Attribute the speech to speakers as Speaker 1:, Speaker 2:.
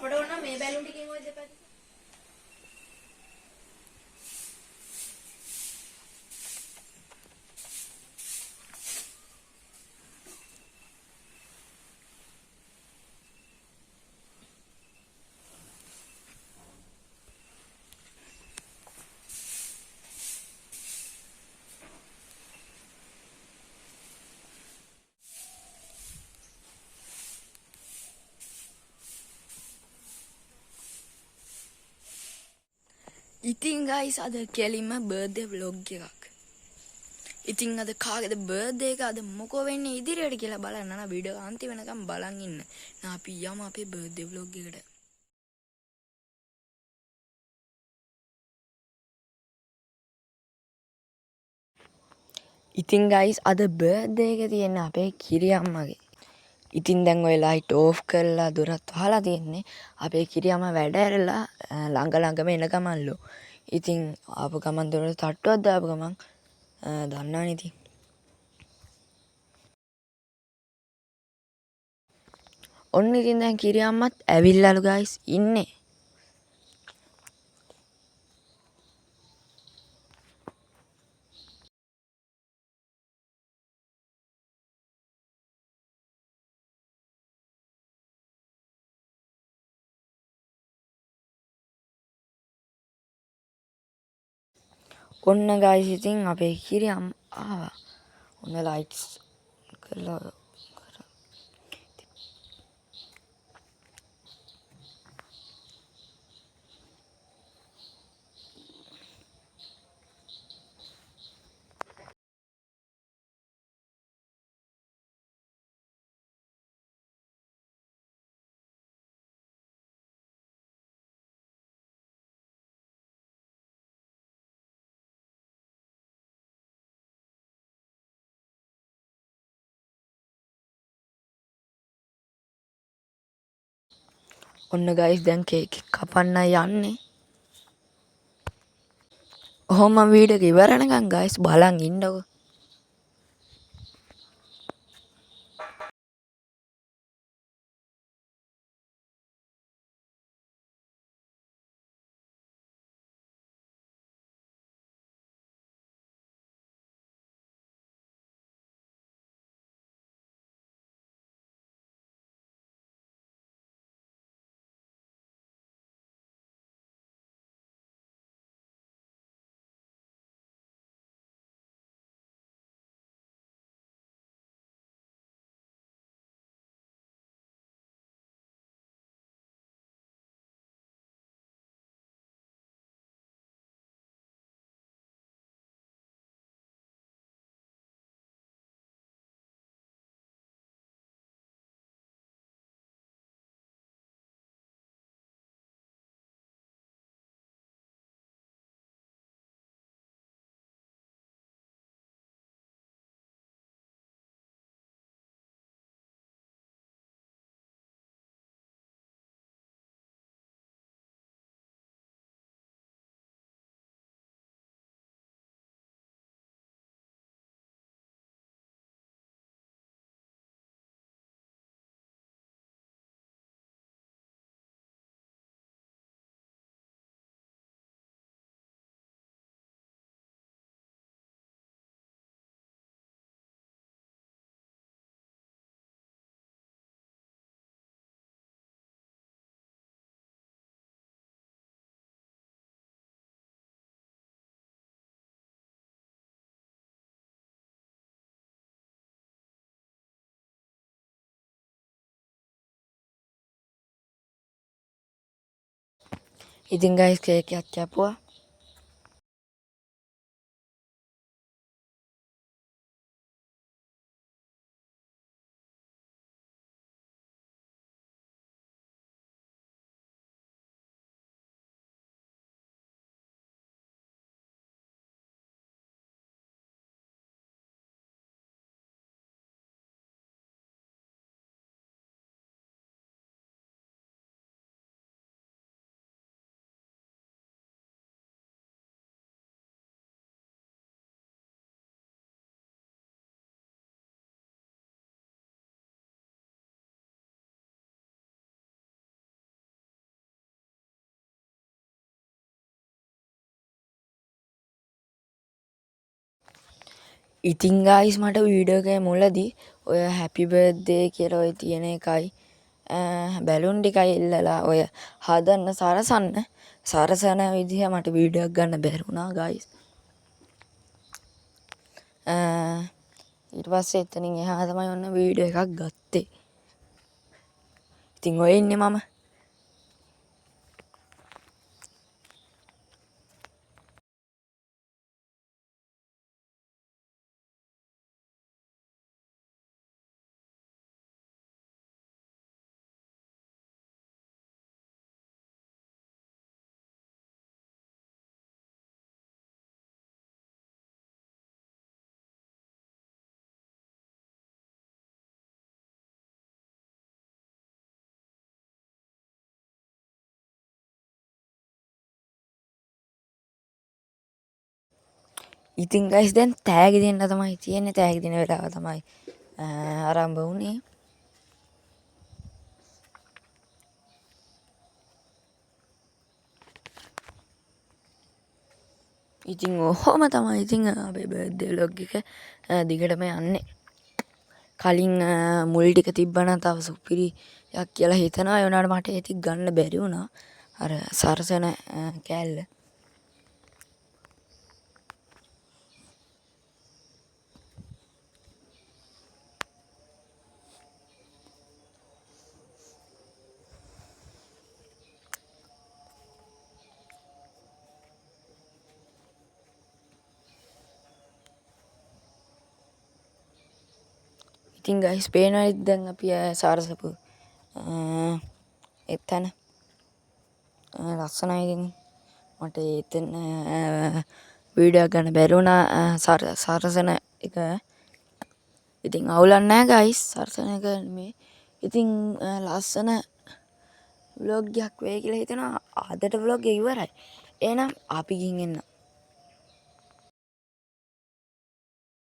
Speaker 1: අපිට ඕන මේ බැලුම් ටිකෙන් ওই දෙපැත්ත.
Speaker 2: ඉතින් guys අද කෙලින්ම බර්ත්ඩේ vlog එකක්. ඉතින් අද කාගේද බර්ත්ඩේ එක අද මොකෝ වෙන්නේ ඉදිරියට කියලා බලන්න නා වීඩියෝ අන්තිම වෙනකම් බලන් ඉන්න. නා අපි යමු අපේ බර්ත්ඩේ vlog එකට. ඉතින් guys අද බර්ත්ඩේ එක තියෙන්නේ අපේ කිරි අම්මගේ. ඉතින් දැන් ඔය ලයිට් ඕෆ් කරලා දොරත් වහලා තියෙන්නේ. අපේ කිරි අම්මා වැඩ ඇරලා ළඟම එන ගමන්ලු. ඉතින් ආපු ගමන් දොර තට්ටුවක් දාපු ගමන් දන්නවනේ ඉතින්. ඔන්න ඉතින් දැන් කිරි අම්මත් ඇවිල්ලාලු guys ඉන්නේ. ඔන්න guys ඉතින් අපේ කිරි අම්මා ආවා. ඔන්න ලයිට්ස් කරලා ඔන්න guys දැන් කේක් එක කපන්න යන්නේ. ඔහොම වීඩියෝ එක ඉවර වෙනකන් guys බලන් ඉන්නකො. ඉතින් guys කේක් එකක් කැපුවා. ඉතින් ගයිස් මට වීඩියෝ එකේ මුලදී ඔය හැපි බර්ත්ඩේ කියලා ඔය තියෙන එකයි බැලුන් ටිකයි ඉල්ලලා ඔය හදන්න සරසන විදිහ මට වීඩියෝ එකක් ගන්න බැරි වුණා ගයිස්. ඊට පස්සේ එතනින් එහා තමයි ඔන්න වීඩියෝ එකක් ගත්තේ. ඉතින් ඔය ඉන්නේ මම. ඉතින් ගයිස් දැන් තෑගි දෙන්න තමයි තියෙන්නේ. තෑගි දෙන වෙලාව තමයි ආරම්භ වුණේ. ඉතින් ඔහොම තමයි ඉතින් අපේ බර්ත්ඩේ vlog එක දිගටම යන්නේ. කලින් මුල් ටික තිබ්බනම් තව සුපිරියක් කියලා හිතනවා. ඒ වුණාට මට ඒක ගන්න බැරි වුණා. අර සරසන කෑල්ල. ඉතින් ගයිස් පේනවනේ දැන් අපි සාරසපු එතන ලස්සනයි ඉතින් මට එතන වීඩියෝ ගන්න බැරි වුණා සරසන එක. ඉතින් අවුලක් නැහැ ගයිස් සරසන එක මේ ඉතින් ලස්සන vlog එකක් වෙයි කියලා හිතනවා. අදට vlog එක ඉවරයි. එහෙනම් අපි ගිහින් එන්න.